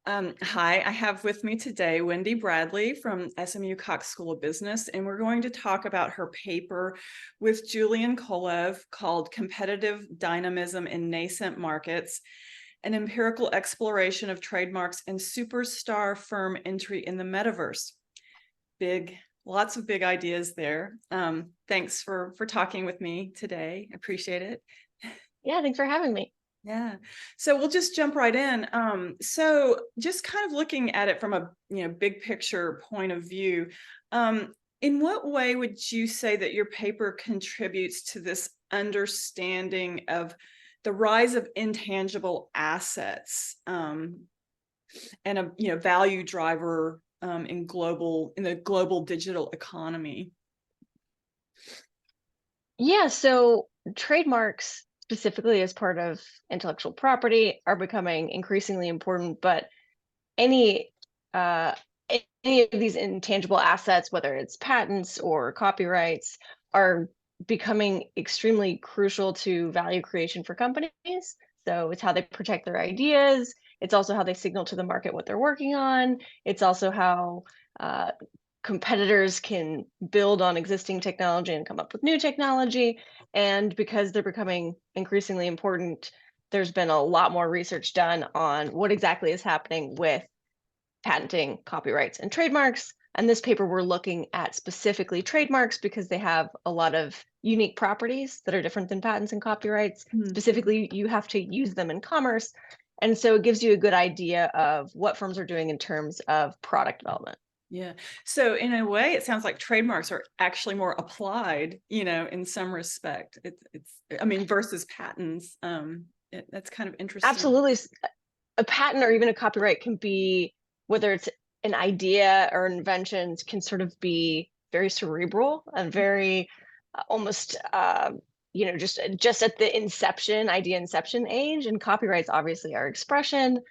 Hi, I have with me today Wendy Bradley from SMU Cox School of Business, and we're going to talk about her paper with Julian Kolev called Competitive Dynamism in Nascent Markets, an empirical exploration of trademarks and superstar firm entry in the metaverse. Lots of big ideas there. Thanks for talking with me today. I appreciate it. Yeah, thanks for having me. Yeah. So we'll just jump right in. So just kind of looking at it from a big picture point of view, in what way would you say that your paper contributes to this understanding of the rise of intangible assets and a value driver in the global digital economy? Yeah, so trademarks, specifically as part of intellectual property, are becoming increasingly important, but any uh, any of these intangible assets, whether it's patents or copyrights, are becoming extremely crucial to value creation for companies. So it's how they protect their ideas. It's also how they signal to the market what they're working on. It's also how uh, competitors can build on existing technology and come up with new technology. And because they're becoming increasingly important, there's been a lot more research done on what exactly is happening with patenting, copyrights, and trademarks. And this paper, we're looking at specifically trademarks because they have a lot of unique properties that are different than patents and copyrights. Mhm. Specifically, you have to use them in commerce. And so it gives you a good idea of what firms are doing in terms of product development. Yeah. So in a way, it sounds like trademarks are actually more applied, in some respect. I mean, versus patents. That's kind of interesting. Absolutely. A patent or even a copyright can be, whether it's an idea or an invention, can sort of be very cerebral and very almost just at the idea inception age. And copyrights obviously are expression,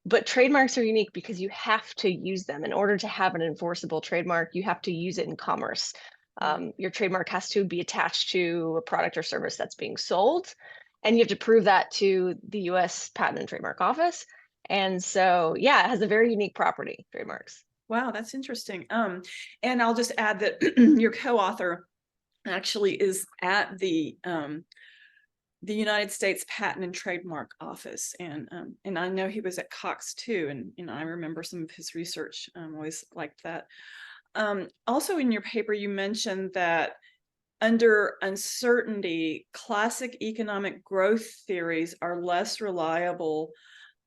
but trademarks are unique because you have to use them in order to have an enforceable trademark. You have to use it in commerce. Yeah. Your trademark has to be attached to a product or service that's being sold, and you have to prove that to the US Patent and Trademark Office. And so, yeah, it has a very unique property, trademarks. Wow, that's interesting. And I'll just add that your co-author actually is at the United States Patent and Trademark Office, and I know he was at Cox too, and I remember some of his research. Always liked that. Also, in your paper, you mentioned that under uncertainty, classic economic growth theories are less reliable,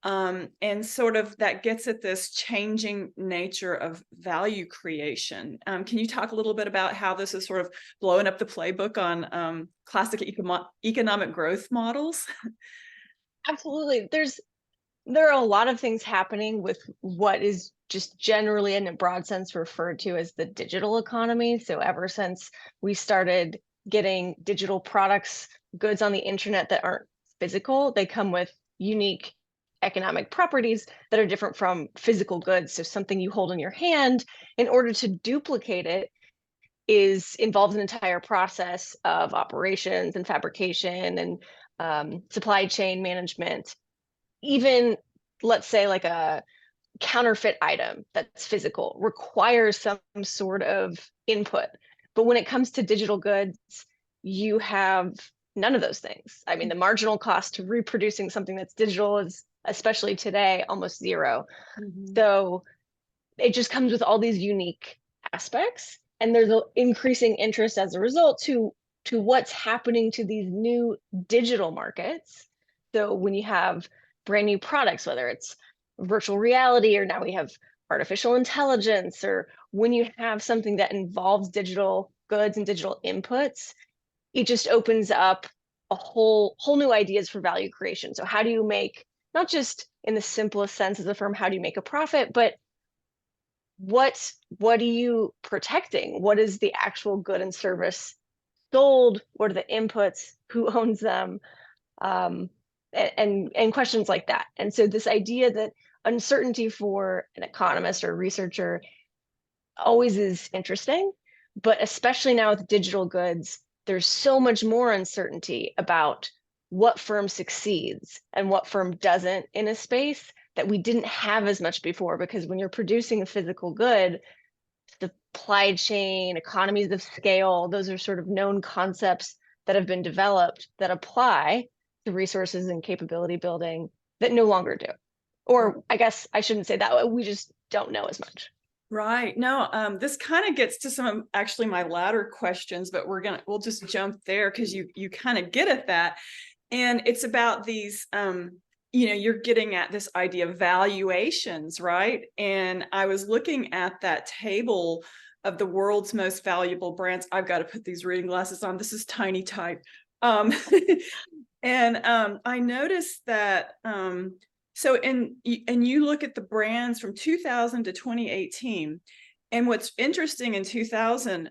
and sort of that gets at this changing nature of value creation. Can you talk a little bit about how this is sort of blowing up the playbook on classic economic growth models? Absolutely. There are a lot of things happening with what is just generally in a broad sense referred to as the digital economy. So ever since we started getting digital products, goods on the internet that aren't physical, they come with unique economic properties that are different from physical goods. So something you hold in your hand, in order to duplicate it, is involves an entire process of operations and fabrication and supply chain management. Even, let's say, like a counterfeit item that's physical requires some sort of input. But when it comes to digital goods, you have none of those things. I mean, the marginal cost to reproducing something that's digital is, especially today, almost zero. Mhm. So it just comes with all these unique aspects, and there's an increasing interest as a result to what's happening to these new digital markets. So when you have brand new products, whether it's virtual reality or now we have artificial intelligence, or when you have something that involves digital goods and digital inputs, it just opens up a whole new ideas for value creation. So how do you make, not just in the simplest sense as a firm, how do you make a profit, but what are you protecting? What is the actual good and service sold? What are the inputs? Who owns them? Um, and questions like that. And so this idea that uncertainty for an economist or researcher always is interesting, but especially now with digital goods, there's so much more uncertainty about what firm succeeds and what firm doesn't in a space, that we didn't have as much before, because when you're producing a physical good, supply chain, economies of scale, those are sort of known concepts that have been developed that apply to resources and capability building that no longer do. Or I guess I shouldn't say that, we just don't know as much. Right. No, this kind of gets to some of actually my latter questions, but we'll just jump there because you kind of get at that. And it's about these, you're getting at this idea of valuations, right? And I was looking at that table of the world's most valuable brands. I've got to put these reading glasses on. This is tiny type. And I noticed that, so you look at the brands from 2000 to 2018, and what's interesting in 2000,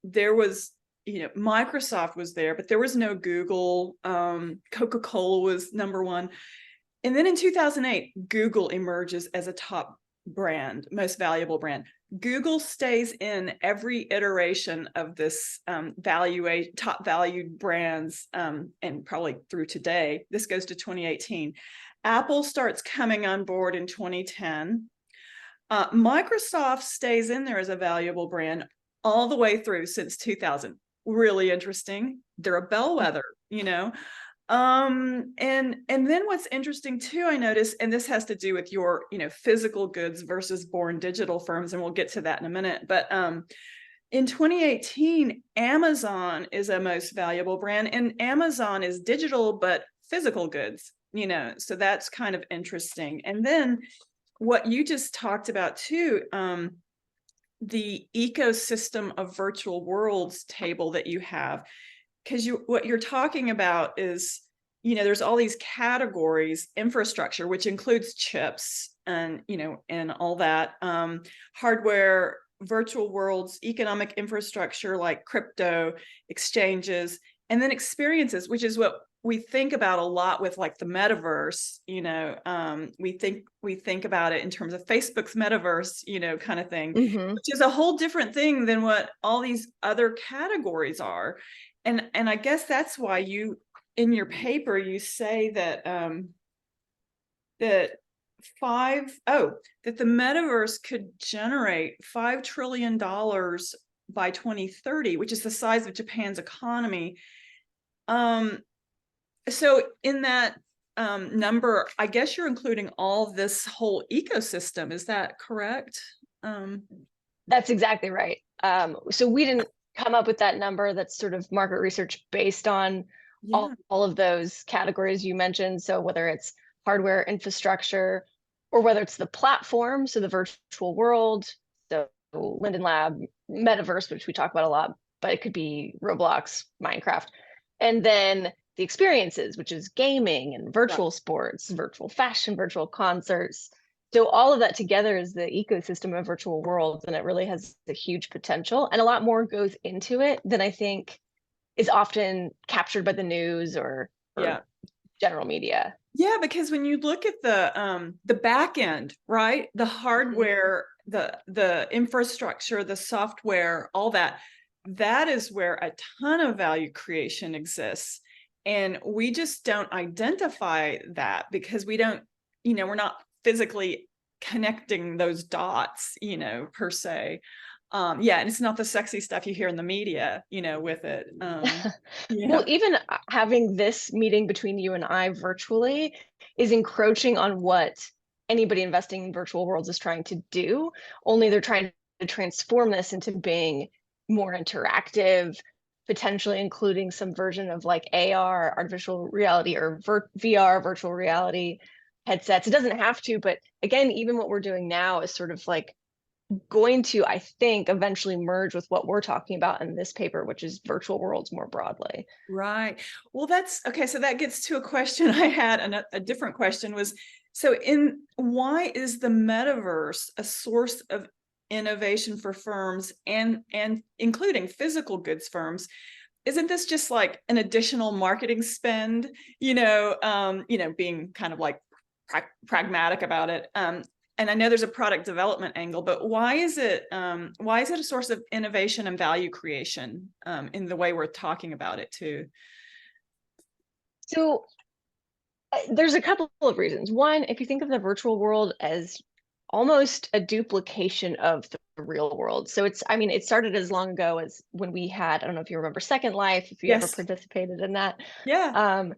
there was, Microsoft was there, but there was no Google. Coca-Cola was number one. And then in 2008, Google emerges as a top brand, most valuable brand. Google stays in every iteration of this top valued brands, and probably through today. This goes to 2018. Apple starts coming on board in 2010. Microsoft stays in there as a valuable brand all the way through since 2000. Really interesting. They're a bellwether, and then what's interesting too, I noticed, and this has to do with your, physical goods versus born digital firms, and we'll get to that in a minute. But in 2018, Amazon is a most valuable brand, and Amazon is digital but physical goods, so that's kind of interesting. And then what you just talked about too, the ecosystem of virtual worlds table that you have, because what you're talking about is, there's all these categories: infrastructure, which includes chips and, and all that, hardware, virtual worlds, economic infrastructure like crypto, exchanges, and then experiences, which is what we think about a lot with like the metaverse. We think about it in terms of Facebook's metaverse, kind of thing, which is a whole different thing than what all these other categories are. And I guess that's why you, in your paper, you say that that the metaverse could generate $5 trillion by 2030, which is the size of Japan's economy. So in that number, I guess you're including all this whole ecosystem. Is that correct? That's exactly right. So we didn't come up with that number. That's sort of market research based on all of those categories you mentioned. So whether it's hardware, infrastructure, or whether it's the platform, so the virtual world, so Linden Lab, metaverse, which we talk about a lot, but it could be Roblox, Minecraft, and then the experiences, which is gaming and virtual sports, virtual fashion, virtual concerts. So all of that together is the ecosystem of virtual worlds, and it really has a huge potential, and a lot more goes into it than I think is often captured by the news or general media. Yeah, because when you look at the back end, right, the hardware, the infrastructure, the software, all that is where a ton of value creation exists. And we just don't identify that because we don't, we're not physically connecting those dots, per se. And it's not the sexy stuff you hear in the media, with it. Well, even having this meeting between you and I virtually is encroaching on what anybody investing in virtual worlds is trying to do, only they're trying to transform this into being more interactive, potentially including some version of like AR, artificial reality, or VR, virtual reality headsets. It doesn't have to, but again, even what we're doing now is sort of like going to, I think, eventually merge with what we're talking about in this paper, which is virtual worlds more broadly. Right. Well, that's okay. So that gets to a question I had, and a different question was, so why is the metaverse a source of innovation for firms and including physical goods firms? Isn't this just like an additional marketing spend, being kind of like pragmatic about it? And I know there's a product development angle, but why is it a source of innovation and value creation in the way we're talking about it too? So There's a couple of reasons. One, if you think of the virtual world as almost a duplication of the real world. So it's, I mean, it started as long ago as when we had, I don't know if you remember Second Life, if you ever Yes. participated in that. Yeah. Um,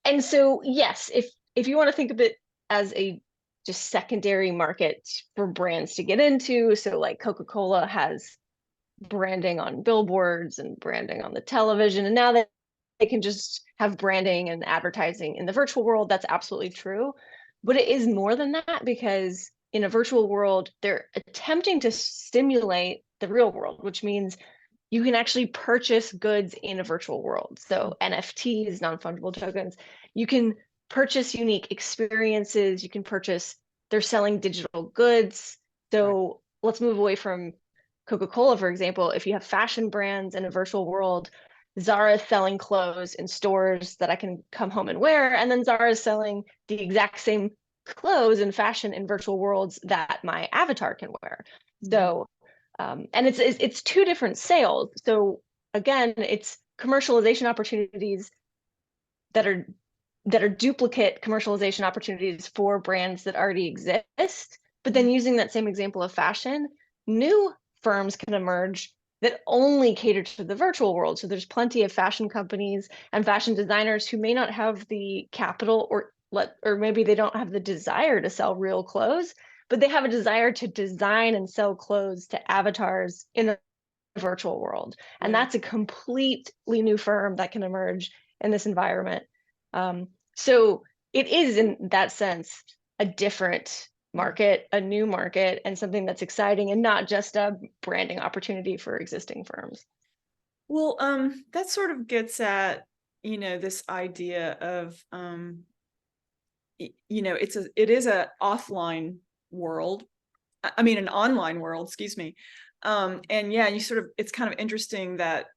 and so, yes, if you want to think of it as a just secondary market for brands to get into, so like Coca-Cola has branding on billboards and branding on the television, and now that they can just have branding and advertising in the virtual world, that's absolutely true. But it is more than that, because in a virtual world, they're attempting to stimulate the real world, which means you can actually purchase goods in a virtual world. So NFTs, non-fungible tokens, you can purchase unique experiences, you can purchase, they're selling digital goods. Right. So let's move away from Coca-Cola, for example. If you have fashion brands in a virtual world, Zara is selling clothes in stores that I can come home and wear, and then Zara is selling the exact same clothes and fashion in virtual worlds that my avatar can wear. Mhm. So and it's two different sales. So again, it's commercialization opportunities that are duplicate commercialization opportunities for brands that already exist. But then using that same example of fashion, new firms can emerge that only cater to the virtual world. So there's plenty of fashion companies and fashion designers who may not have the capital, or maybe they don't have the desire to sell real clothes, but they have a desire to design and sell clothes to avatars in a virtual world. And Yeah. that's a completely new firm that can emerge in this environment. So it is, in that sense, a different Yeah. market, a new market, and something that's exciting, and not just a branding opportunity for existing firms. Well, that sort of gets at, this idea of, it is a offline world. I mean, an online world, excuse me. And yeah, it's kind of interesting that,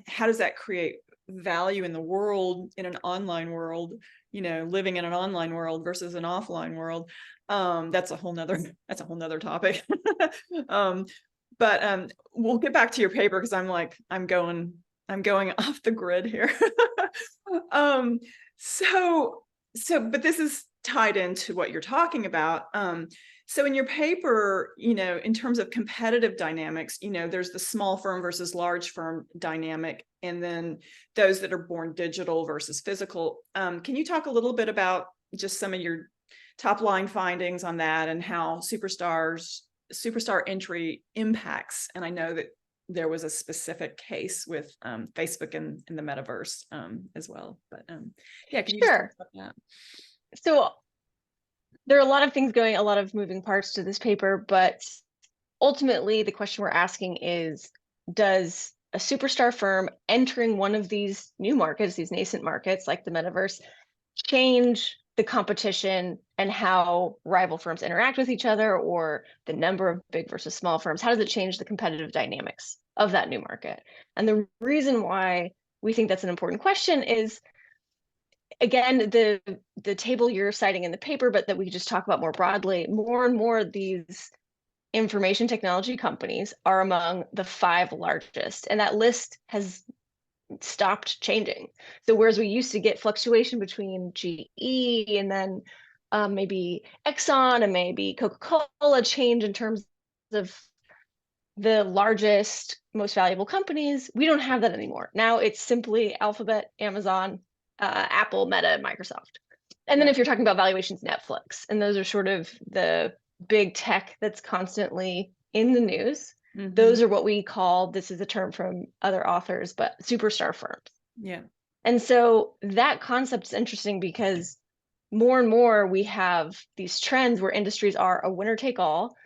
how does that create value in the world, in an online world, living in an online world versus an offline world? That's a whole nother, topic. um, but we'll get back to your paper, because I'm going off the grid here. um, so but this is tied into what you're talking about. So in your paper, in terms of competitive dynamics, there's the small firm versus large firm dynamic, and then those that are born digital versus physical. Can you talk a little bit about just some of your top line findings on that, and how superstar entry impacts? And I know that there was a specific case with Facebook and the metaverse as well. But yeah, can you just talk Sure. about that? So there are a lot of things going, a lot of moving parts to this paper, but ultimately the question we're asking is, does a superstar firm entering one of these new markets, these nascent markets like the metaverse, change the competition and how rival firms interact with each other, or the number of big versus small firms? How does it change the competitive dynamics of that new market? And the reason why we think that's an important question is, again, the table you're citing in the paper, but that we just talk about more broadly, more and more of these information technology companies are among the 5 largest, and that list has stopped changing. So whereas we used to get fluctuation between GE and then maybe Exxon and maybe Coca-Cola change in terms of the largest, most valuable companies, we don't have that anymore. Now it's simply Alphabet, Amazon, Apple, Meta, Microsoft. And then Yeah. if you're talking about valuations, Netflix, and those are sort of the big tech that's constantly in the news. Mm-hmm. Those are what we call, this is a term from other authors, but superstar firms. Yeah. And so that concept is interesting because more and more we have these trends where industries are a winner take all.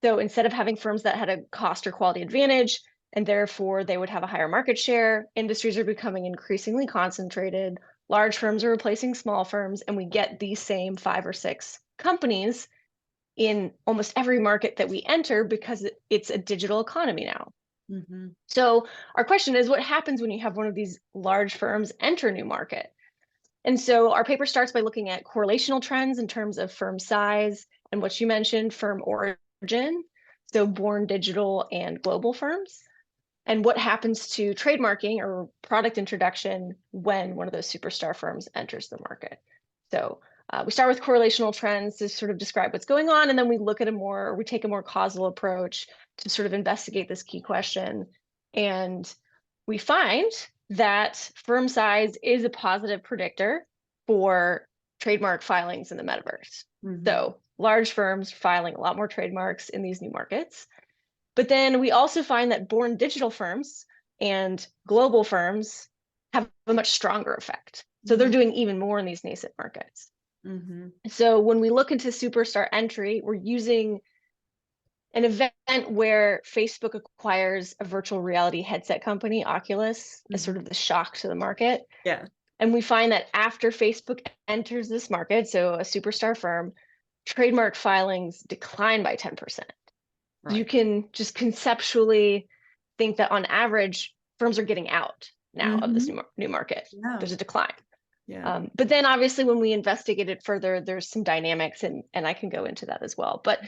So instead of having firms that had a cost or quality advantage, and therefore they would have a higher market share, industries are becoming increasingly concentrated. Large firms are replacing small firms, and we get these same 5 or 6 companies in almost every market that we enter, because it's a digital economy now. Mm-hmm. So our question is, what happens when you have one of these large firms enter a new market? And so our paper starts by looking at correlational trends in terms of firm size and what you mentioned, firm origin, so born digital and global firms. and what happens to trademarking or product introduction when one of those superstar firms enters the market. So we start with correlational trends to sort of describe what's going on, and then we look at we take a more causal approach to sort of investigate this key question. And we find that firm size is a positive predictor for trademark filings in the metaverse. So large firms filing a lot more trademarks in these new markets. But then we also find that born digital firms and global firms have a much stronger effect. So they're doing even more in these nascent markets. So when we look into superstar entry, we're using an event where Facebook acquires a virtual reality headset company, Oculus, as sort of the shock to the market. Yeah. And we find that after Facebook enters this market, so a superstar firm, trademark filings decline by 10%. Right. You can just conceptually think that on average, firms are getting out now of this new market. Yeah. There's a decline. Yeah. But then obviously when we investigate it further, there's some dynamics, and I can go into that as well. But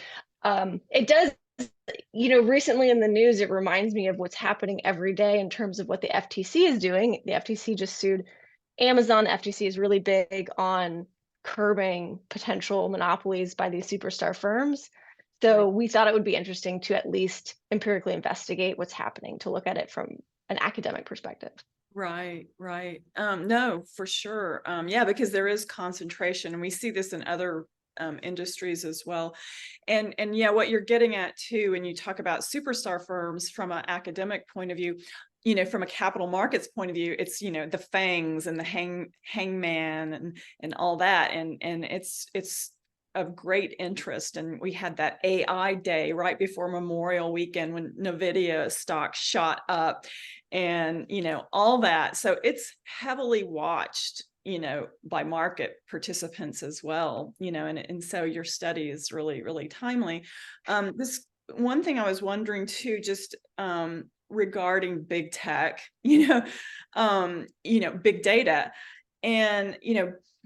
it does, recently in the news, it reminds me of what's happening every day in terms of what the FTC is doing. The FTC just sued Amazon. The FTC is really big on curbing potential monopolies by these superstar firms. So we thought it would be interesting to at least empirically investigate what's happening, to look at it from an academic perspective. Right. No, for sure. Yeah, because there is concentration, and we see this in other industries as well. And yeah, what you're getting at too, when you talk about superstar firms from an academic point of view, from a capital markets point of view, it's, the fangs and the hangman and all that. And it's of great interest. And we had that AI day right before Memorial Weekend when NVIDIA stock shot up and, all that. So it's heavily watched, by market participants as well, and so your study is really, really timely. This one thing I was wondering too, just regarding big tech, big data, and,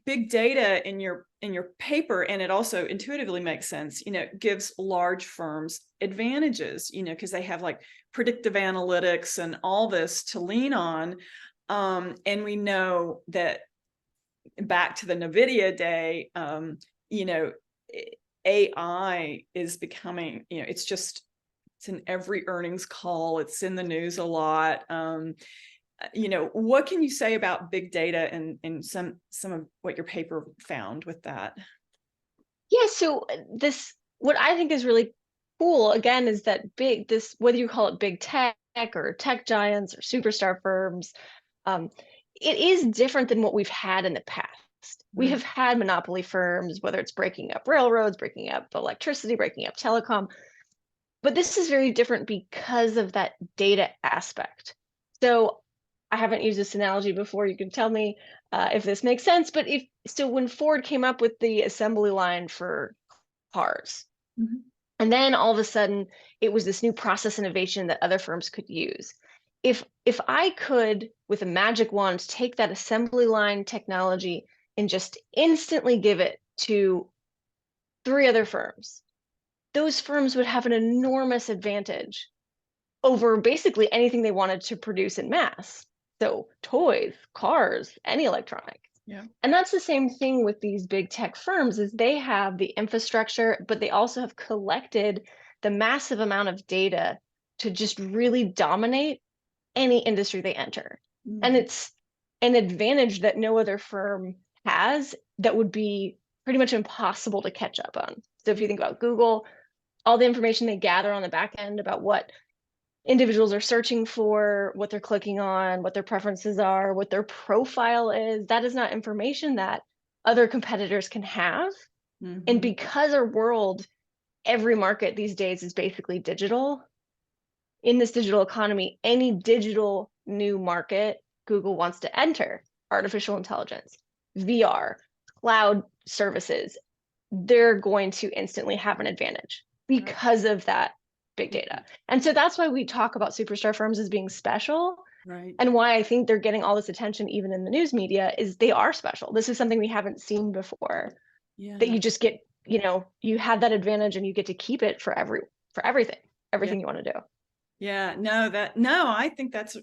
big data in your paper, and it also intuitively makes sense, gives large firms advantages, because they have like predictive analytics and all this to lean on. And we know that, back to the NVIDIA day, AI is becoming, it's in every earnings call, it's in the news a lot. What can you say about big data and some of what your paper found with that? Yeah, so what I think is really cool, again, is that whether you call it big tech or tech giants or superstar firms, it is different than what we've had in the past. We have had monopoly firms, whether it's breaking up railroads, breaking up electricity, breaking up telecom. But this is very different because of that data aspect. So I haven't used this analogy before. You can tell me if this makes sense. But when Ford came up with the assembly line for cars, and then all of a sudden it was this new process innovation that other firms could use. If I could, with a magic wand, take that assembly line technology and just instantly give it to 3 other firms, those firms would have an enormous advantage over basically anything they wanted to produce in mass. So toys, cars, any electronics. Yeah. And that's the same thing with these big tech firms, is they have the infrastructure, but they also have collected the massive amount of data to just really dominate any industry they enter. And it's an advantage that no other firm has, that would be pretty much impossible to catch up on. So if you think about Google, all the information they gather on the back end about what individuals are searching for, what they're clicking on, what their preferences are, what their profile is, that is not information that other competitors can have. And because every market these days is basically digital, in this digital economy, any digital new market Google wants to enter, artificial intelligence, VR, cloud services, they're going to instantly have an advantage because of that big data. And so that's why we talk about superstar firms as being special. Right. And why I think they're getting all this attention, even in the news media, is they are special. This is something we haven't seen before. Yeah. That you just get, you have that advantage and you get to keep it for everything you want to do. Yeah, no, I think that's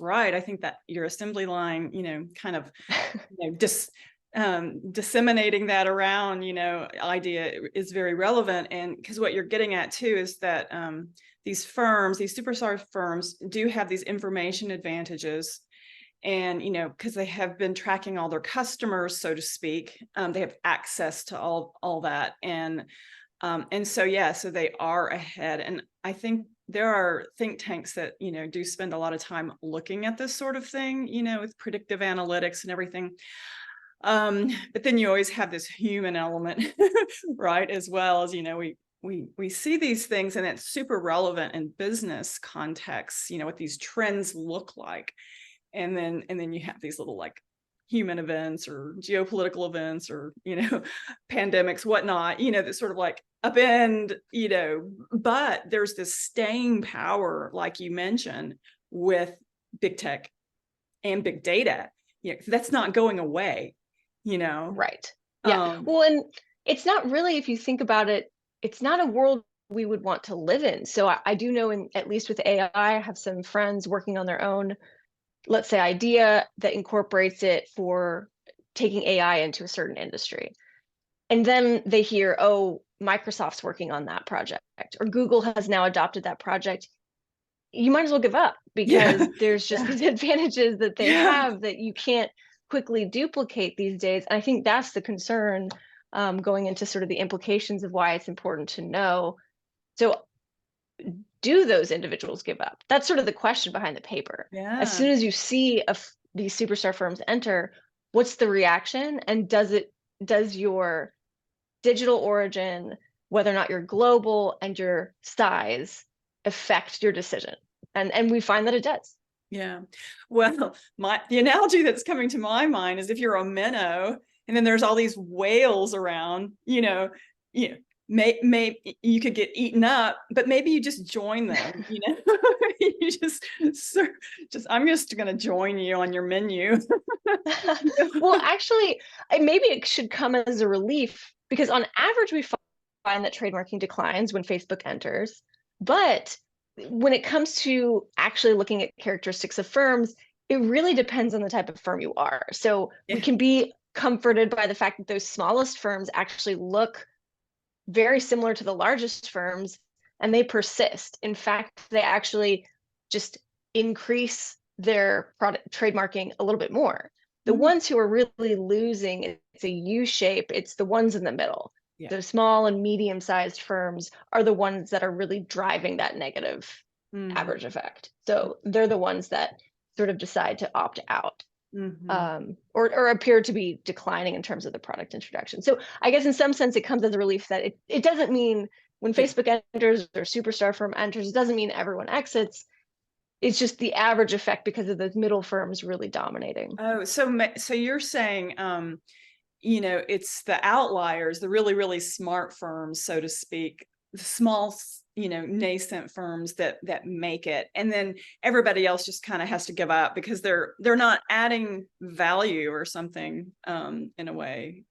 right. I think that your assembly line, kind of, just disseminating that around, idea is very relevant. And because what you're getting at too is that these superstar firms do have these information advantages. And, because they have been tracking all their customers, so to speak, they have access to all that. And so, yeah, so they are ahead. And I think there are think tanks that, do spend a lot of time looking at this sort of thing, with predictive analytics and everything. But then you always have this human element, right? As well as, we see these things, and it's super relevant in business contexts, what these trends look like. And then you have these little like human events or geopolitical events or pandemics, whatnot, that sort of like upend, but there's this staying power, like you mentioned, with big tech and big data. That's not going away. Right. Yeah. um Well, and it's not really, if you think about it, it's not a world we would want to live in. So I do know, in at least with AI, I have some friends working on their own, let's say, idea that incorporates it for taking AI into a certain industry. And then they hear, oh, Microsoft's working on that project, or Google has now adopted that project. You might as well give up, yeah. because there's just Yeah. these advantages that they Yeah. have that you can't quickly duplicate these days. And I think that's the concern, going into sort of the implications of why it's important to know. So, do those individuals give up? That's sort of the question behind the paper. As Yeah. soon as you see these superstar firms enter, what's the reaction? And does your digital origin, whether or not you're global, and your size affect your decision? And we find that it does. Yeah. Well, the analogy that's coming to my mind is if you're a minnow and then there's all these whales around, you know, you could get eaten up, but maybe you just join them, you I'm just going to join you on your menu. Well, actually, maybe it should come as a relief, because on average, we find that trademarking declines when Facebook enters. But when it comes to actually looking at characteristics of firms, it really depends on the type of firm you are. So we Yeah. can be comforted by the fact that those smallest firms actually look very similar to the largest firms, and they persist. In fact, they actually just increase their product trademarking a little bit more. The Mm, ones who are really losing, it's a U shape, it's the ones in the middle. yeah. The small and medium sized firms are the ones that are really driving that negative Mhm. average effect. So they're the ones that sort of decide to opt out, Mhm. or appear to be declining in terms of the product introduction. So I guess in some sense it comes as a relief that it doesn't mean when Yeah. Facebook enters or superstar firm enters, it doesn't mean everyone exits. It's just the average effect because of those middle firms really dominating. Oh, so you're saying, it's the outliers, the really, really smart firms, so to speak, the small, nascent firms that make it, and then everybody else just kind of has to give up because they're not adding value or something, in a way.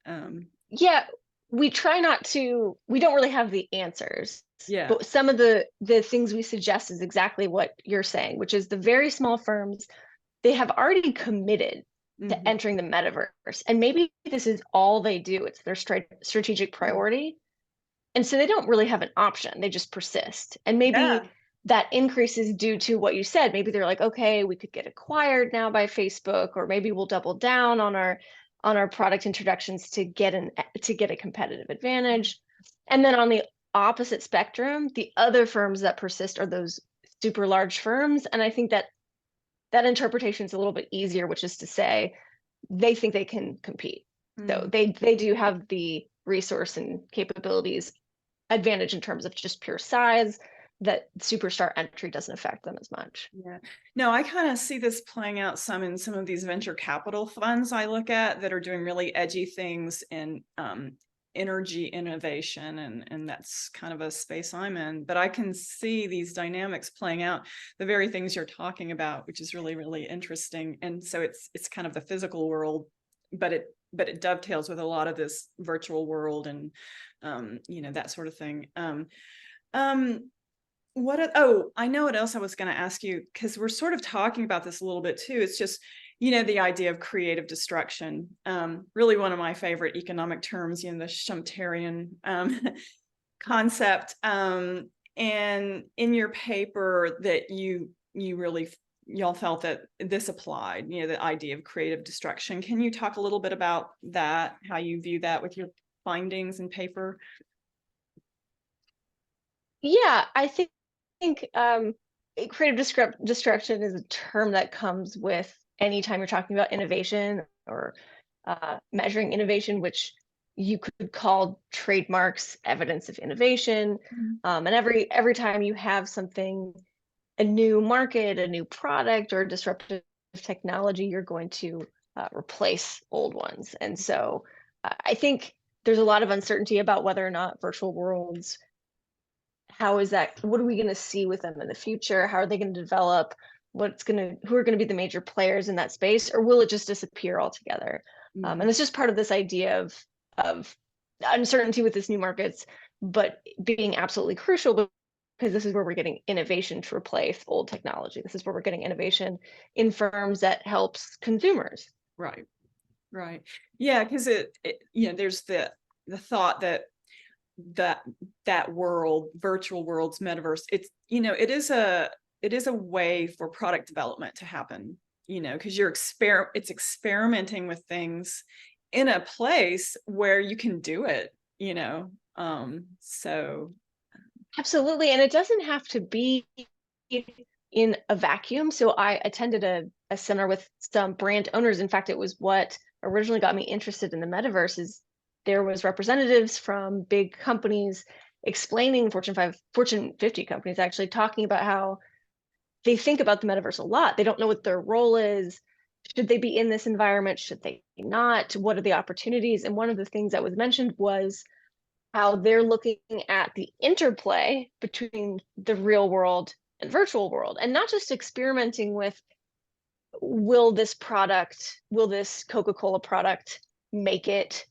Yeah, we don't really have the answers, Yeah. but some of the things we suggest is exactly what you're saying, which is the very small firms, they have already committed to Hmm. entering the metaverse. And maybe this is all they do, it's their strategic priority. And so they don't really have an option, they just persist. And maybe Yeah. that increase is due to what you said. Maybe they're like, okay, we could get acquired now by Facebook, or maybe we'll double down on our product introductions to get a competitive advantage. And then on the opposite spectrum, the other firms that persist are those super large firms. And I think that that interpretation is a little bit easier, which is to say they think they can compete. So Mm. they do have the resource and capabilities advantage in terms of just pure size, that superstar entry doesn't affect them as much. Yeah. No, I kind of see this playing out some in some of these venture capital funds I look at that are doing really edgy things in energy innovation, and that's kind of a space I'm in. But I can see these dynamics playing out, the very things you're talking about, which is really, really interesting. And so it's kind of the physical world, but it dovetails with a lot of this virtual world and that sort of thing. Um, Oh, I know what else I was going to ask you, because we're sort of talking about this a little bit too. It's just, the idea of creative destruction. Really one of my favorite economic terms, the Schumpeterian concept. And in your paper that y'all felt that this applied, the idea of creative destruction. Can you talk a little bit about that, how you view that with your findings and paper? Yeah, I think creative destruction is a term that comes with anytime you're talking about innovation or measuring innovation, which you could call trademarks evidence of innovation. And every time you have something, a new market, a new product, or disruptive technology, you're going to replace old ones. And so I think there's a lot of uncertainty about whether or not virtual worlds, what are we going to see with them in the future? How are they going to develop? Who are going to be the major players in that space, or will it just disappear altogether? And it's just part of this idea of uncertainty with these new markets, but being absolutely crucial, because this is where we're getting innovation to replace old technology. This is where we're getting innovation in firms that helps consumers. Right. Right. Yeah, because there's the thought that world, virtual worlds, metaverse, it's it is a way for product development to happen, because it's experimenting with things in a place where you can do it, so Absolutely. And it doesn't have to be in a vacuum. So I attended a seminar with some brand owners. In fact, it was what originally got me interested in the metaverse. Is there was representatives from big companies explaining, Fortune 50 companies actually, talking about how they think about the metaverse a lot. They don't know what their role is. Should they be in this environment? Should they not? What are the opportunities? And one of the things that was mentioned was how they're looking at the interplay between the real world and virtual world, and not just experimenting with, will this Coca-Cola product make it,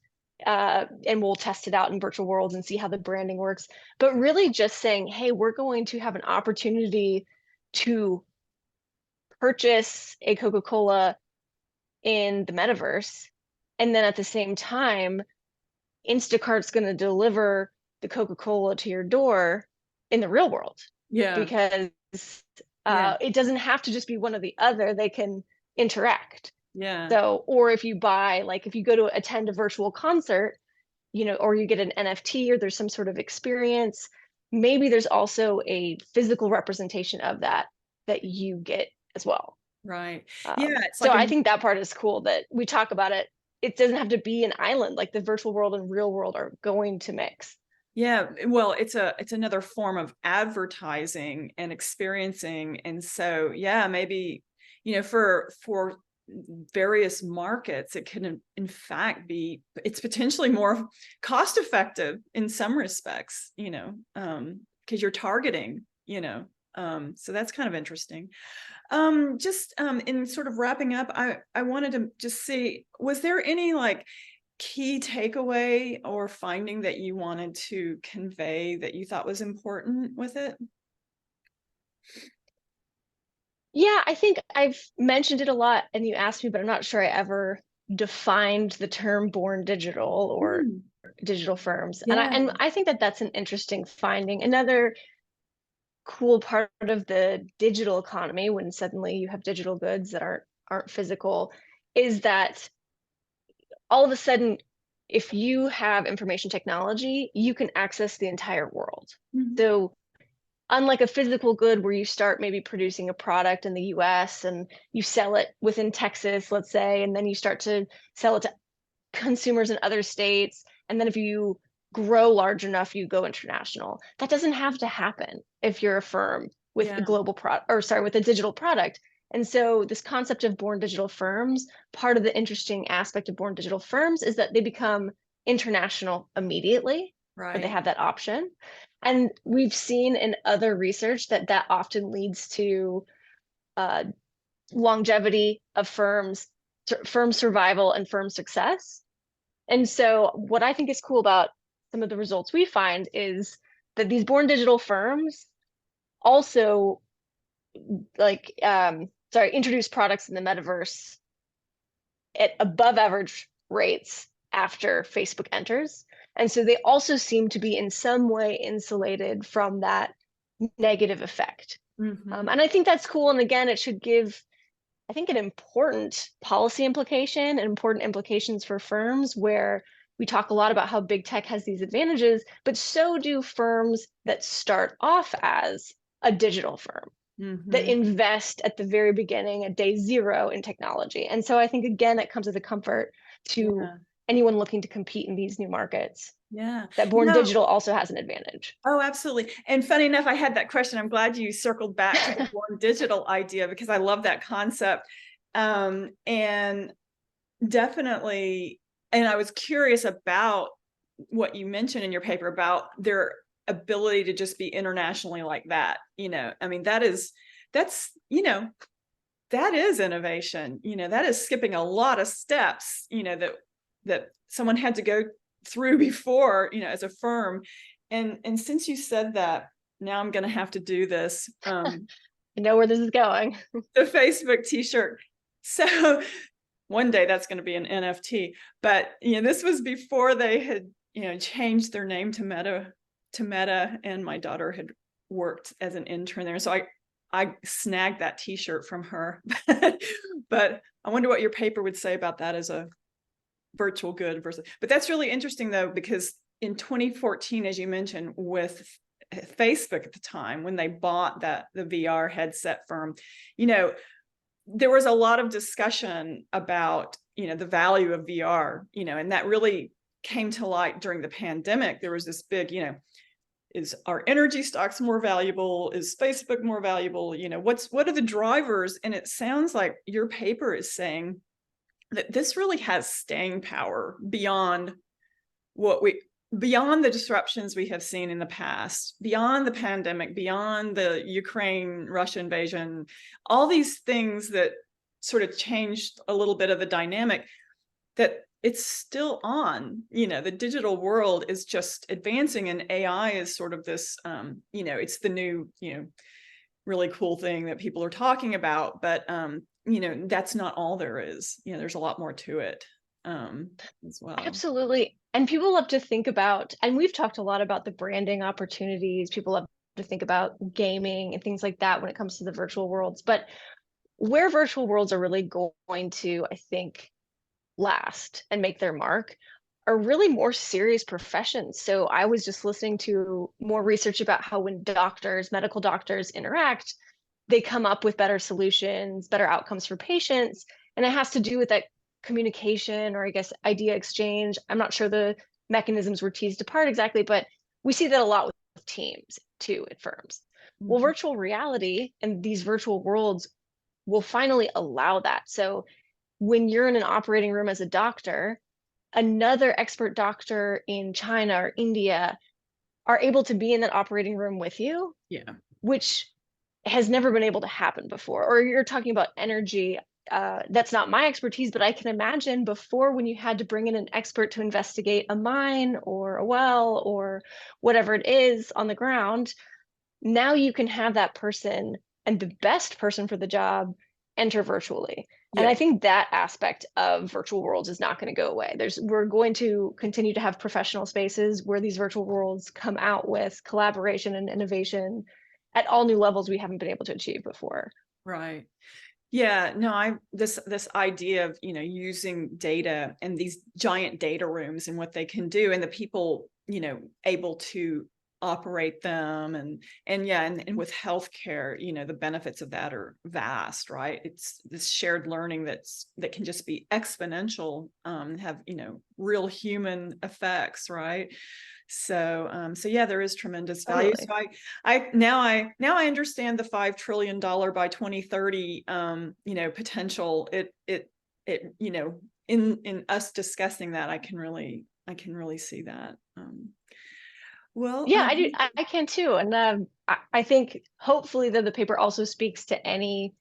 and we'll test it out in virtual worlds and see how the branding works, but really just saying, hey, we're going to have an opportunity to purchase a Coca-Cola in the metaverse, and then at the same time Instacart's going to deliver the Coca-Cola to your door in the real world, yeah, because it doesn't have to just be one or the other. They can interact. yeah, So, or if you buy, like if you go to attend a virtual concert, or you get an NFT, or there's some sort of experience, maybe there's also a physical representation of that you get as well. right, yeah, it's So like I think that part is cool that we talk about it. It doesn't have to be an island. Like the virtual world and real world are going to mix. yeah, well, it's another form of advertising and experiencing, and so yeah, maybe for various markets, it can in fact be, it's potentially more cost effective in some respects, because you're targeting, so that's kind of interesting. Just in sort of wrapping up, I wanted to just see, was there any like key takeaway or finding that you wanted to convey that you thought was important with it? Yeah, I think I've mentioned it a lot and you asked me, but I'm not sure I ever defined the term born digital or Mm, digital firms. And yeah, I think that that's an interesting finding. Another cool part of the digital economy, when suddenly you have digital goods that aren't physical, is that all of a sudden, if you have information technology, you can access the entire world. mhm, So unlike a physical good where you start maybe producing a product in the US and you sell it within Texas, let's say, and then you start to sell it to consumers in other states. And then if you grow large enough, you go international. That doesn't have to happen if you're a firm with a yeah, global product, or sorry, with a digital product. And so this concept of born digital firms, part of the interesting aspect of born digital firms is that they become international immediately, or they right, have that option. And we've seen in other research that that often leads to uh, longevity of firms, firm survival, and firm success. And so, what I think is cool about some of the results we find is that these born digital firms also like introduce products in the metaverse at above average rates after Facebook enters. And so they also seem to be in some way insulated from that negative effect. Mhm. And I think that's cool. And again, it should give, I think, an important policy implication and important implications for firms where we talk a lot about how big tech has these advantages, but so do firms that start off as a digital firm that Mhm. invest at the very beginning, at day zero in technology. And so I think, again, it comes as a comfort to Yeah. anyone looking to compete in these new markets Yeah. that Born No. Digital also has an advantage. Oh, absolutely. And funny enough, I had that question. I'm glad you circled back to the Born Digital idea because I love that concept. And definitely, and I was curious about what you mentioned in your paper about their ability to just be internationally like that. I mean, that's, that is innovation. That is skipping a lot of steps, that someone had to go through before, as a firm. And since you said that, now I'm going to have to do this. I know where this is going. The Facebook t-shirt. So one day that's going to be an NFT, but this was before they had, changed their name to Meta, and my daughter had worked as an intern there. So I snagged that t-shirt from her. But I wonder what your paper would say about that as a virtual good versus, but that's really interesting though, because in 2014, as you mentioned, with Facebook at the time, when they bought the VR headset firm, there was a lot of discussion about, the value of VR, and that really came to light during the pandemic. There was this big, is our energy stocks more valuable? Is Facebook more valuable? What are the drivers? And it sounds like your paper is saying that this really has staying power beyond beyond the disruptions we have seen in the past, beyond the pandemic, beyond the Ukraine-Russia invasion, all these things that sort of changed a little bit of the dynamic, that it's still on. The digital world is just advancing, and AI is sort of this, it's the new, really cool thing that people are talking about, but that's not all there is. There's a lot more to it as well. Absolutely. And people love to think about, and we've talked a lot about the branding opportunities. People love to think about gaming and things like that when it comes to the virtual worlds. But where virtual worlds are really going to, I think, last and make their mark are really more serious professions. So I was just listening to more research about how when medical doctors interact, they come up with better solutions, better outcomes for patients. And it has to do with that communication, or I guess idea exchange. I'm not sure the mechanisms were teased apart exactly, but we see that a lot with teams too at firms. Well, Mhm. virtual reality and these virtual worlds will finally allow that. So when you're in an operating room as a doctor, another expert doctor in China or India are able to be in that operating room with you, Yeah. which has never been able to happen before. Or you're talking about energy. That's not my expertise, but I can imagine before, when you had to bring in an expert to investigate a mine or a well or whatever it is on the ground, now you can have that person, and the best person for the job, enter virtually. And Yeah. I think that aspect of virtual worlds is not going to go away. We're going to continue to have professional spaces where these virtual worlds come out with collaboration and innovation at all new levels we haven't been able to achieve before. Right. Yeah, no, this idea of, using data and these giant data rooms and what they can do, and the people, able to operate them, and yeah, and with healthcare, the benefits of that are vast, right? It's this shared learning that can just be exponential, have, real human effects, right? So yeah, there is tremendous value. Totally. So I understand the $5 trillion by 2030, potential. It, in us discussing that, I can really see that. Well, Yeah, I do. I can too. And I think hopefully that the paper also speaks to any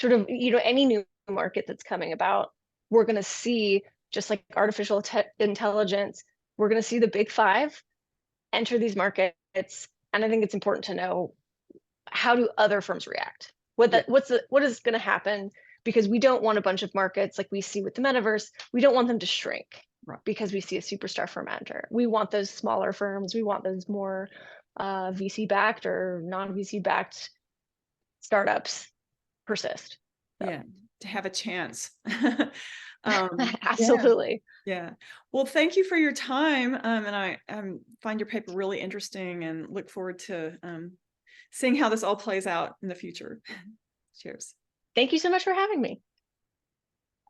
sort of, any new market that's coming about. We're going to see, just like artificial intelligence, we're going to see the big five enter these markets. And I think it's important to know how do other firms react? Yeah. What is going to happen? Because we don't want a bunch of markets like we see with the metaverse. We don't want them to shrink Right. because we see a superstar firm enter. We want those smaller firms. We want those more VC backed or non VC backed startups persist. So. Yeah, to have a chance. Yeah, Absolutely. yeah. Well, thank you for your time. And I find your paper really interesting and look forward to seeing how this all plays out in the future. Cheers. Thank you so much for having me.